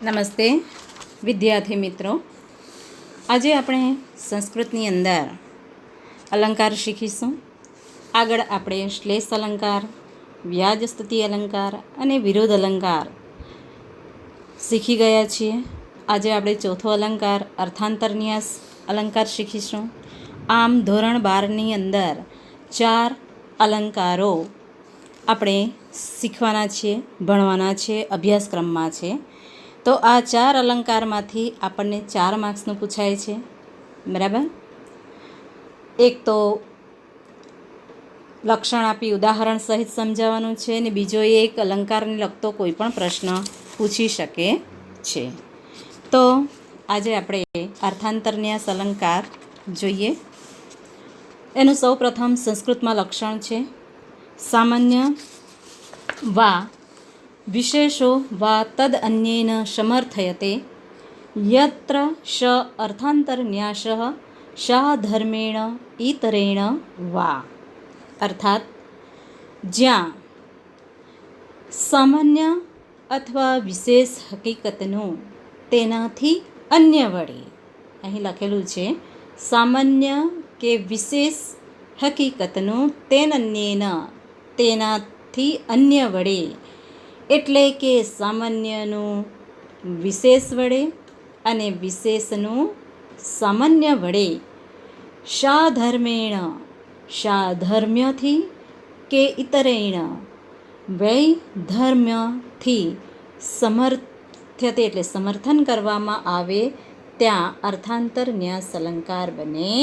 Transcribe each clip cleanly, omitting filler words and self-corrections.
નમસ્તે વિદ્યાર્થી મિત્રો, આજે આપણે સંસ્કૃતની અંદર અલંકાર શીખીશું. આગળ આપણે શ્લેષ અલંકાર, વ્યાજ સ્તુતિ અલંકાર અને વિરોધ અલંકાર શીખી ગયા છીએ. આજે આપણે ચોથો અલંકાર અર્થાંતરન્યાસ અલંકાર શીખીશું. આમ ધોરણ 12ની અંદર 4 અલંકારો આપણે શીખવાના છીએ, ભણવાના છે, અભ્યાસક્રમમાં છે. તો આ 4 અલંકારમાંથી આપણને 4 માર્ક્સનું પૂછાય છે, બરાબર. એક તો લક્ષણ આપી ઉદાહરણ સહિત સમજાવવાનું છે અને બીજો એક અલંકારને લગતો કોઈ પણ પ્રશ્ન પૂછી શકે છે. તો આજે આપણે અર્થાંતરન્યાસ અલંકાર જોઈએ. એનું સૌ પ્રથમ સંસ્કૃતમાં લક્ષણ છે સામાન્ય વા વિશેષો વા તદ અન્યેન સમર્થયતે યત્ર શ અર્થાંતરન્યાસ સાધર્મેણ ઇતરેણ વા. અર્થાત જ્યાં સામાન્ય અથવા વિશેષ હકીકતનું તેનાથી અન્ય વડે, અહીં લખેલું છે સામાન્ય કે વિશેષ હકીકતનું તેનન્યેન તેનાથી અન્ય વડે, એટલે કે સામાન્યનું વિશેષ વડે અને વિશેષનું સામાન્ય વડે સાધર્મેણ સાધર્મ્યથી કે ઇતરેણ વૈધર્મ્યથી સમર્થ્યતે એટલે સમર્થન કરવામાં આવે ત્યાં અર્થાંતરન્યાસ અલંકાર બને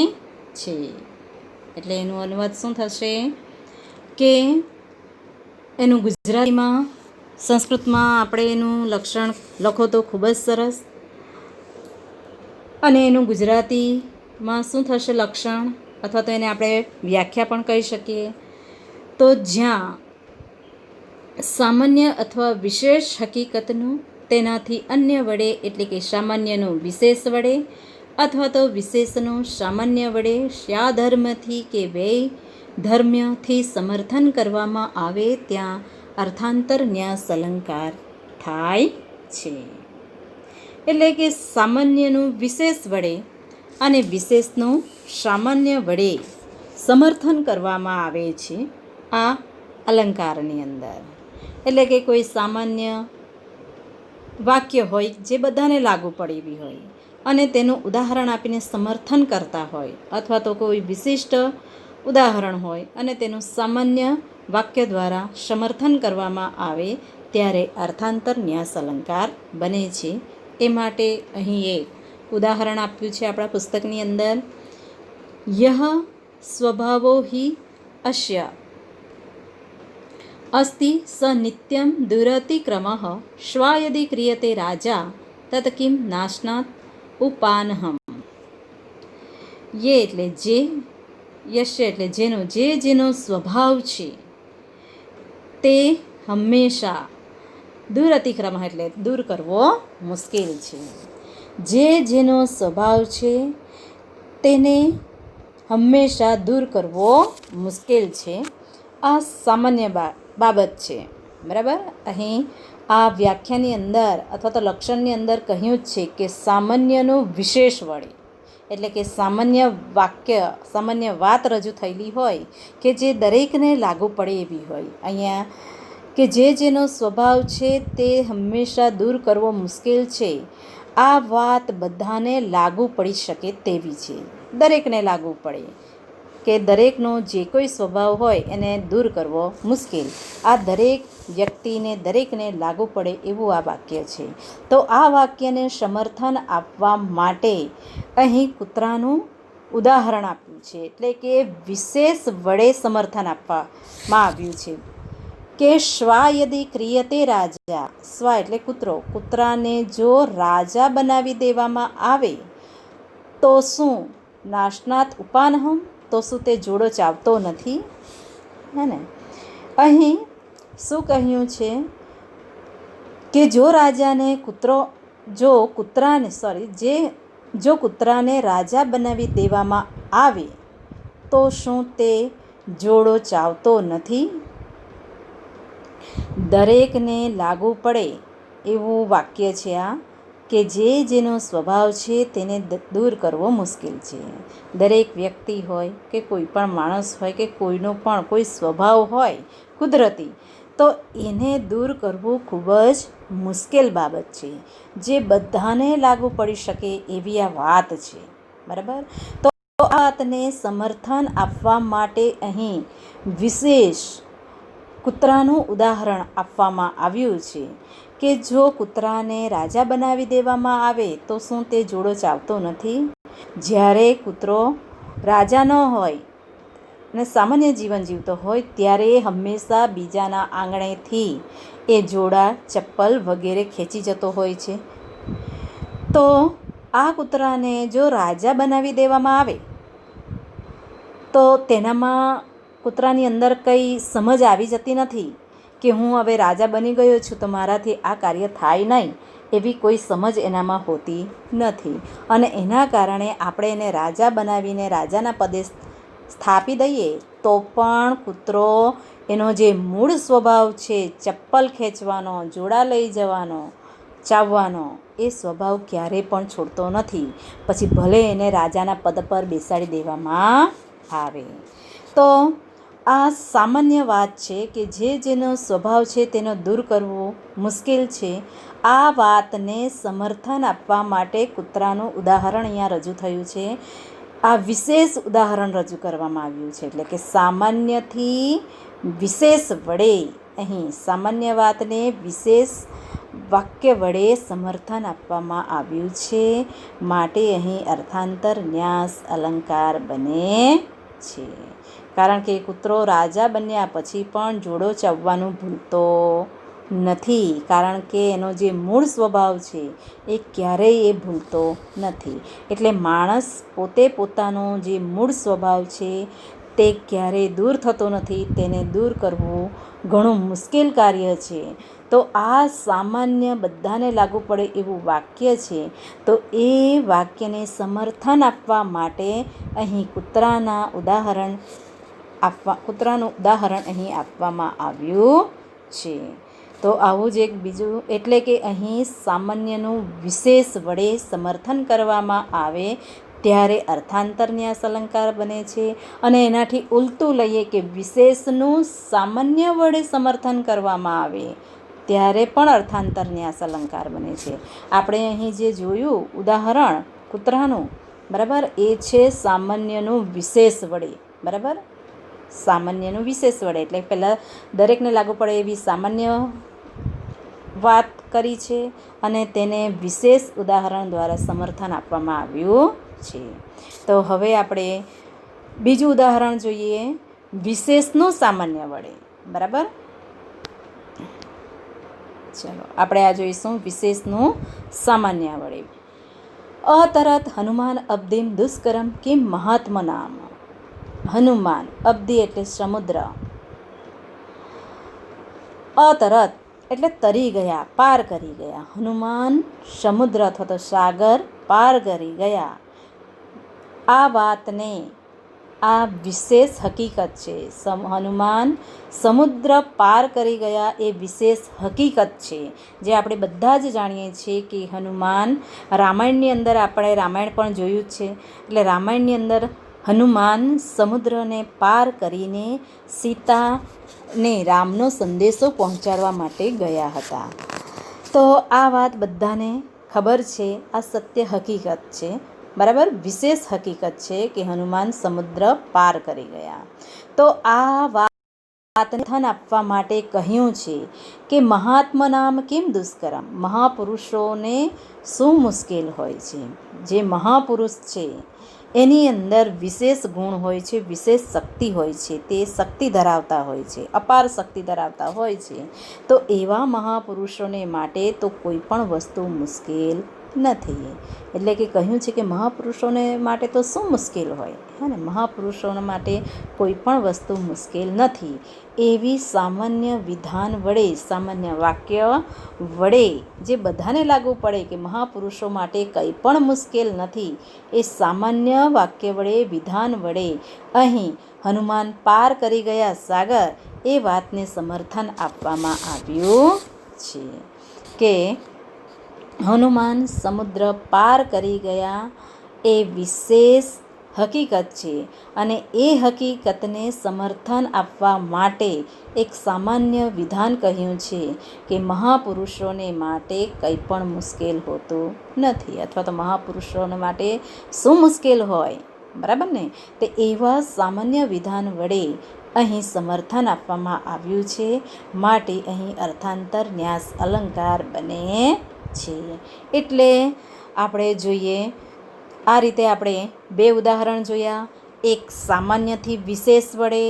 છે. એટલે એનું અનુવાદ શું થશે કે એનું ગુજરાતીમાં સંસ્કૃતમાં આપણે એનું લક્ષણ લખો તો ખૂબ જ સરસ, અને એનું ગુજરાતીમાં શું થશે લક્ષણ, અથવા તો એને આપણે વ્યાખ્યા પણ કહી શકીએ. તો જ્યાં સામાન્ય અથવા વિશેષ હકીકતનું તેનાથી અન્ય વડે, એટલે કે સામાન્યનું વિશેષ વડે અથવા તો વિશેષનું સામાન્ય વડે સાધર્મથી કે વૈધર્મ્યથી સમર્થન કરવામાં આવે ત્યાં અર્થાંતરન્યાસ અલંકાર થાય છે. એટલે કે સામાન્યનું વિશેષ વડે અને વિશેષનું સામાન્ય વડે સમર્થન કરવામાં આવે છે આ અલંકારની અંદર. એટલે કે કોઈ સામાન્ય વાક્ય હોય જે બધાને લાગુ પડે એવી હોય અને તેનું ઉદાહરણ આપીને સમર્થન કરતા હોય, અથવા તો કોઈ વિશિષ્ટ ઉદાહરણ હોય અને તેનું સામાન્ય વાક્ય દ્વારા સમર્થન કરવામાં આવે ત્યારે અર્થાંતરન્યાસ અલંકાર બને છે. એ માટે અહીં એક ઉદાહરણ આપ્યું છે આપણા પુસ્તકની અંદર. યહ સ્વભાવો હિ અસ્ય અસ્તિ સ નિત્યમ દુરતિક્રમઃ શ્વાયદિ ક્રિયતે રાજા તત કિમ નાશનાત ઉપાનહમ. યે એટલે જે, યશ્ય એટલે જેનો, જેનો સ્વભાવ છે તે હંમેશા, દુરતિક્રમ એટલે દૂર કરવો મુશ્કેલ છે. જેનો સ્વભાવ છે તેને હંમેશા દૂર કરવો મુશ્કેલ છે. આ સામાન્ય બાબત છે, બરાબર. અહીં આ વ્યાખ્યાની અંદર અથવા તો લક્ષણની અંદર કહ્યું જ છે કે સામાન્યનું વિશેષ વડે, એટલે કે સામાન્ય વાક્ય, સામાન્ય વાત રજૂ થયેલી હોય કે જે દરેકને લાગુ પડે એવી હોય. અહીંયા કે જેનો સ્વભાવ છે તે હંમેશા દૂર કરવો મુશ્કેલ છે, આ વાત બધાને લાગુ પડી શકે તેવી છે. દરેકને લાગુ પડે કે દરેકનો જે કોઈ સ્વભાવ હોય એને દૂર કરવો મુશ્કેલ, આ દરેક વ્યક્તિને, દરેકને લાગુ પડે એવું આ વાક્ય છે. તો આ વાક્યને સમર્થન આપવા માટે અહીં કૂતરાનું ઉદાહરણ આપ્યું છે, એટલે કે વિશેષ વડે સમર્થન આપવામાં આવ્યું છે કે શ્વાયદિ ક્રિયતે રાજા. સ્વા એટલે કૂતરો, કૂતરાને જો રાજા બનાવી દેવામાં આવે તો શું નાશનાત ઉપાનહમ, તો શું તે જોડો ચાવતો નથી, હે ને. અહીં શું કહ્યું છે કે જો રાજાને જો કૂતરાને રાજા બનાવી દેવામાં આવે તો શું તે જોડો ચાવતો નથી. દરેકને લાગુ પડે એવું વાક્ય છે આ, કે જેનો સ્વભાવ છે તેને દૂર કરવો મુશ્કેલ છે. દરેક વ્યક્તિ હોય કે કોઈ પણ માણસ હોય કે કોઈનો પણ કોઈ સ્વભાવ હોય કુદરતી, તો એને દૂર કરવું ખૂબ જ મુશ્કેલ બાબત છે, જે બધાને લાગુ પડી શકે એવી આ વાત છે. બરાબર. તો આ વાતને સમર્થન આપવા માટે અહીં વિશેષ કૂતરાનું ઉદાહરણ આપવામાં આવ્યું છે, કે જો કૂતરાને રાજા બનાવી દેવામાં આવે તો શું તે જોડો ચાવતો નથી? જ્યારે કૂતરો રાજા ન હોય અને સામાન્ય જીવન જીવતો હોય ત્યારે હંમેશા બીજાના આંગણેથી એ જોડા, ચપ્પલ વગેરે ખેંચી જતો હોય છે. તો આ કૂતરાને જો રાજા બનાવી દેવામાં આવે તો તેનામાં કૂતરાની અંદર કંઈ સમજ આવી જતી નથી કે હું હવે રાજા બની ગયો છું તો મારાથી આ કાર્ય થાય નહીં, એવી કોઈ સમજ એનામાં હોતી નથી. અને એના કારણે આપણે એને રાજા બનાવીને રાજાના પદે સ્થાપી દઈએ તો પણ કૂતરો એનો જે મૂળ સ્વભાવ છે, ચપ્પલ ખેંચવાનો, જોડા લઈ જવાનો, ચાવવાનો, એ સ્વભાવ ક્યારેય પણ છોડતો નથી, પછી ભલે એને રાજાના પદ પર બેસાડી દેવામાં આવે. તો આ સામાન્ય વાત છે કે જેનો સ્વભાવ છે તેનો દૂર કરવો મુશ્કેલ છે. આ વાતને સમર્થન આપવા માટે કૂતરાનું ઉદાહરણ અહીંયા રજૂ થયું છે. આ વિશેષ ઉદાહરણ રજૂ કરવામાં આવ્યું છે, એટલે કે સામાન્યથી વિશેષ વડે અહીં સામાન્ય વાતને વિશેષ વાક્ય વડે સમર્થન આપવામાં આવ્યું છે, માટે અહીં અર્થાંતર ન્યાસ અલંકાર બને છે. કારણ કે કૂતરો રાજા બન્યા પછી પણ જોડો ચાવવાનું ભૂલતો નથી, કારણ કે એનો જે મૂળ સ્વભાવ છે એ ક્યારેય એ ભૂલતો નથી. એટલે માણસ પોતે પોતાનો જે મૂળ સ્વભાવ છે તે ક્યારેય દૂર થતો નથી, તેને દૂર કરવું ઘણું મુશ્કેલ કાર્ય છે. તો આ સામાન્ય બધાને લાગુ પડે એવું વાક્ય છે, તો એ વાક્યને સમર્થન આપવા માટે અહીં કૂતરાનું ઉદાહરણ અહીં આપવામાં આવ્યું છે. તો આવું જ એક બીજું, એટલે કે અહીં સામાન્યનું વિશેષ વડે સમર્થન કરવામાં આવે ત્યારે અર્થાંતર ન્યાસ અલંકાર બને છે. અને એનાથી ઉલટું લઈએ કે વિશેષનું સામાન્ય વડે સમર્થન કરવામાં આવે ત્યારે પણ અર્થાંતર ન્યાસ અલંકાર બને છે. આપણે અહીં જે જોયું ઉદાહરણ કૂતરાનું, બરાબર, એ છે સામાન્યનું વિશેષ વડે. બરાબર, સામાન્યનું વિશેષ વડે એટલે પહેલાં દરેકને લાગુ પડે એવી સામાન્ય વાત કરી છે અને તેને વિશેષ ઉદાહરણ દ્વારા સમર્થન આપવામાં આવ્યું છે. તો હવે આપણે બીજું ઉદાહરણ જોઈએ વિશેષનું સામાન્ય વડે. બરાબર, ચાલો આપણે આ જોઈશું વિશેષનું સામાન્ય વડે. અતરત હનુમાન અબ્ધિમ દુષ્કરમ કિમ મહાત્મ નામ. હનુમાન, અબ્ધિ એટલે સમુદ્ર, અતરત એટલે તરી ગયા, પાર કરી ગયા. હનુમાન સમુદ્ર અથવા તો સાગર પાર કરી ગયા. આ વાતને, આ વિશેષ હકીકત છે. હનુમાન સમુદ્ર પાર કરી ગયા એ વિશેષ હકીકત છે, જે આપણે બધા જ જાણીએ છીએ કે હનુમાન રામાયણની અંદર, આપણે રામાયણ પણ જોયું જ છે. એટલે રામાયણની અંદર હનુમાન સમુદ્રને પાર કરીને સીતાને રામનો સંદેશો પહોંચાડવા માટે ગયા હતા. તો આ વાત બધાને ખબર છે, આ સત્ય હકીકત છે. બરાબર, વિશેષ હકીકત છે કે હનુમાન સમુદ્ર પાર કરી ગયા. તો આ વાતને સમર્થન આપવા માટે કહ્યું છે કે મહાત્મ નામ કેમ દુષ્કરમ. મહાપુરુષોને શું મુશ્કેલ હોય છે. જે મહાપુરુષ છે એની અંદર વિશેષ ગુણ હોય છે, વિશેષ શક્તિ હોય છે, તે શક્તિ ધરાવતા હોય છે, અપાર શક્તિ ધરાવતા હોય છે. તો એવા મહાપુરુષોને માટે તો કોઈ પણ વસ્તુ મુશ્કેલ નથી. એટલે કે કહ્યું છે કે મહાપુરુષોને માટે તો શું મુશ્કેલ હોય, હે ને. મહાપુરુષોને માટે કોઈ પણ વસ્તુ મુશ્કેલ નથી. એવી સામાન્ય વિધાન વડે, સામાન્ય વાક્ય વડે જે બધાને લાગુ પડે કે મહાપુરુષો માટે કંઈ પણ મુશ્કેલ નથી, એ સામાન્ય વાક્ય વડે, વિધાન વડે અહીં હનુમાન પાર કરી ગયા સાગર, એ વાતને સમર્થન આપવામાં આવ્યું છે. કે હનુમાન સમુદ્ર પાર કરી ગયા એ વિશેષ હકીકત છે, અને એ હકીકતને સમર્થન આપવા માટે એક સામાન્ય વિધાન કહ્યું છે કે મહાપુરુષોને માટે કંઈ પણ મુશ્કેલ હોતું નથી, અથવા તો મહાપુરુષોને માટે શું મુશ્કેલ હોય, બરાબર ને? તે એવા સામાન્ય વિધાન વડે અહીં સમર્થન આપવામાં આવ્યું છે, માટે અહીં અર્થાંતર ન્યાસ અલંકાર બને છે. એટલે આપણે જોઈએ આ રીતે આપણે બે ઉદાહરણ જોયા, એક સામાન્યથી વિશેષ વડે,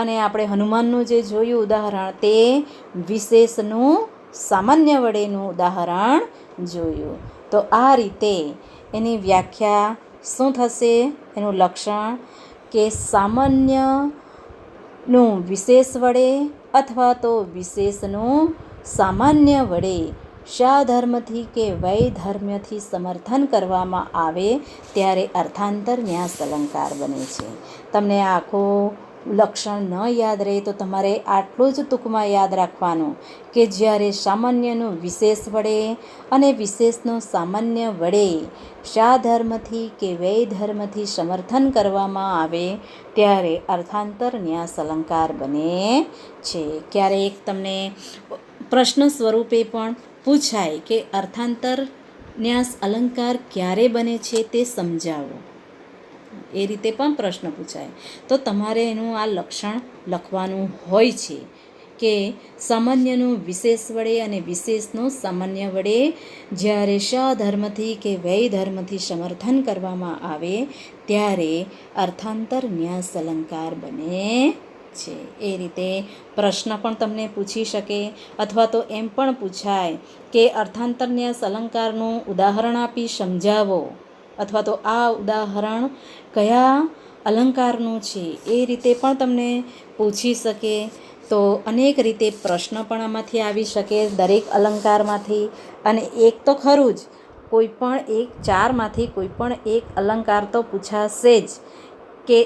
અને આપણે હનુમાનનું જે જોયું ઉદાહરણ તે વિશેષનું સામાન્ય વડેનું ઉદાહરણ જોયું. તો આ રીતે એની વ્યાખ્યા શું થશે, એનું લક્ષણ કે સામાન્યનું વિશેષ વડે અથવા તો વિશેષનું સામાન્ય વડે શા ધર્મથી કે વૈ ધર્મથી સમર્થન કરવામાં આવે ત્યારે અર્થાંતર ન્યાસ અલંકાર બને છે. તમને આખો લક્ષણ ન યાદ રહે તો તમારે આટલું જ ટૂંકમાં યાદ રાખવાનું કે જ્યારે સામાન્યનું વિશેષ વડે અને વિશેષનું સામાન્ય વડે શા ધર્મથી કે વૈ ધર્મથી સમર્થન કરવામાં આવે ત્યારે અર્થાંતર ન્યાસ અલંકાર બને છે. ક્યારેક તમને પ્રશ્ન સ્વરૂપે પણ પૂછાય કે અર્થાંતર ન્યાસ અલંકાર ક્યારે બને છે તે સમજાવો, એ રીતે પણ પ્રશ્ન પૂછાય. તો તમારે એનું આ લક્ષણ લખવાનું હોય છે કે સામાન્યનું વિશેષ વડે અને વિશેષનું સામાન્ય વડે જ્યારે શા ધર્મથી કે વૈ ધર્મથી સમર્થન કરવામાં આવે ત્યારે અર્થાંતર ન્યાસ અલંકાર બને છે. એ રીતે પ્રશ્ન પણ તમને પૂછી શકે, અથવા તો એમ પણ પૂછાય કે અર્થાંતર ન્યાસ અલંકારનું ઉદાહરણ આપી સમજાવો, અથવા તો આ ઉદાહરણ કયા અલંકારનું છે, એ રીતે પણ તમને પૂછી શકે. તો અનેક રીતે પ્રશ્ન પણ આમાંથી આવી શકે દરેક અલંકારમાંથી, અને એક તો ખરું જ કોઈ પણ એક ચારમાંથી કોઈ પણ એક અલંકાર તો પૂછાશે જ કે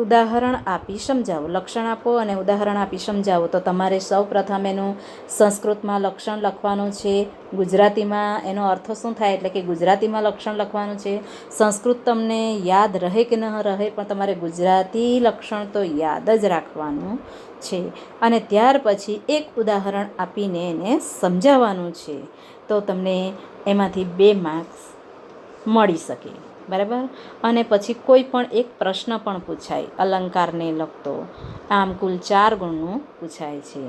ઉદાહરણ આપી સમજાવો, લક્ષણ આપો અને ઉદાહરણ આપી સમજાવો. તો તમારે સૌ પ્રથમ એનું સંસ્કૃતમાં લક્ષણ લખવાનું છે, ગુજરાતીમાં એનો અર્થ શું થાય એટલે કે ગુજરાતીમાં લક્ષણ લખવાનું છે. સંસ્કૃત તમને યાદ રહે કે ન રહે પણ તમારે ગુજરાતી લક્ષણ તો યાદ જ રાખવાનું છે, અને ત્યાર પછી એક ઉદાહરણ આપીને એને સમજાવવાનું છે. તો તમને એમાંથી 2 માર્ક્સ મળી શકે, બરાબર. અને પછી કોઈ પણ એક પ્રશ્ન પણ પૂછાય અલંકારને લગતો, આમ કુલ 4 ગુણનું પૂછાય છે.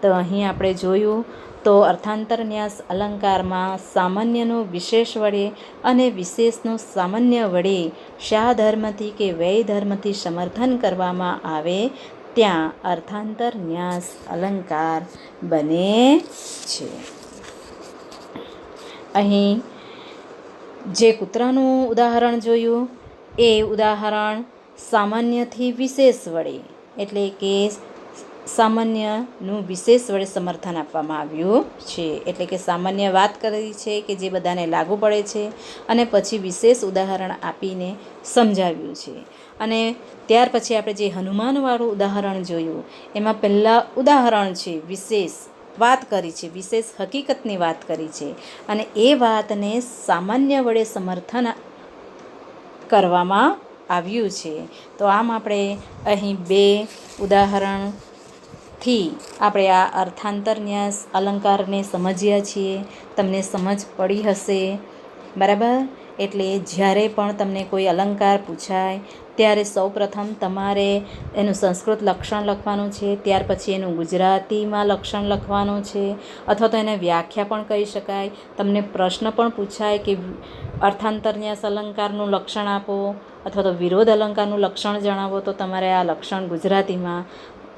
તો અહીં આપણે જોયું તો અર્થાંતર ન્યાસ અલંકારમાં સામાન્યનું વિશેષ વડે અને વિશેષનું સામાન્ય વડે શા ધર્મથી કે વૈ ધર્મથી સમર્થન કરવામાં આવે ત્યાં અર્થાંતર ન્યાસ અલંકાર બને છે. અહીં જે કૂતરાનું ઉદાહરણ જોયું એ ઉદાહરણ સામાન્યથી વિશેષ વડે, એટલે કે સામાન્યનું વિશેષ વડે સમર્થન આપવામાં આવ્યું છે. એટલે કે સામાન્ય વાત કરી છે કે જે બધાને લાગુ પડે છે, અને પછી વિશેષ ઉદાહરણ આપીને સમજાવ્યું છે. અને ત્યાર પછી આપણે જે હનુમાનવાળું ઉદાહરણ જોયું એમાં પહેલાં ઉદાહરણ છે, વિશેષ વાત કરી છે, વિશેષ હકીકતની વાત કરી છે, અને એ વાતને સામાન્ય વડે સમર્થન કરવામાં આવ્યું છે. તો આમ આપણે અહીં 2 ઉદાહરણથી આપણે આ અર્થાંતર ન્યાસ અલંકારને સમજ્યા છીએ. તમને સમજ પડી હશે, બરાબર. એટલે જ્યારે પણ તમને કોઈ અલંકાર પૂછાય ત્યારે સૌપ્રથમ તમારે એનું સંસ્કૃત લક્ષણ લખવાનું છે, ત્યાર પછી એનું ગુજરાતીમાં લક્ષણ લખવાનું છે, અથવા તો એને વ્યાખ્યા પણ કહી શકાય. તમને પ્રશ્ન પણ પૂછાય કે અર્થાંતર ન્યાસ અલંકારનું લક્ષણ આપો અથવા તો વિરોધ અલંકારનું લક્ષણ જણાવો, તો તમારે આ લક્ષણ ગુજરાતીમાં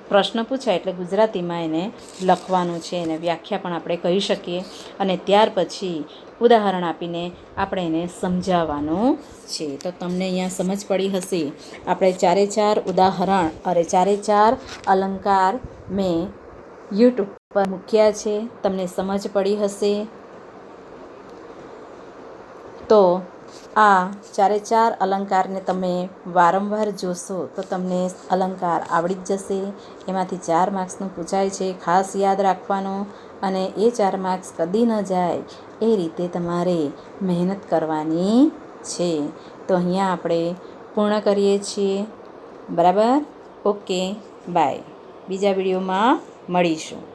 પ્રશ્ન પૂછાય એટલે ગુજરાતીમાં એને લખવાનું છે, એને વ્યાખ્યા પણ આપણે કહી શકીએ. અને ત્યાર પછી ઉદાહરણ આપીને આપણે એને સમજાવવાનું છે. તો તમને અહીંયા સમજ પડી હશે. આપણે 4 ઉદાહરણ અરે 4 અલંકાર મેં યુટ્યુબ પર મૂક્યા છે, તમને સમજ પડી હશે. તો આ 4 અલંકારને તમે વારંવાર જોશો તો તમને અલંકાર આવડી જ જશે. એમાંથી 4 માર્ક્સનું પૂછાય છે, ખાસ યાદ રાખવાનો. અને એ 4 માર્ક્સ કદી ન જાય એ રીતે તમારે મહેનત કરવાની છે. તો અહીંયા આપણે પૂર્ણ કરીએ છીએ. બરાબર? Okay, bye. બીજા વિડીયોમાં મળીશું.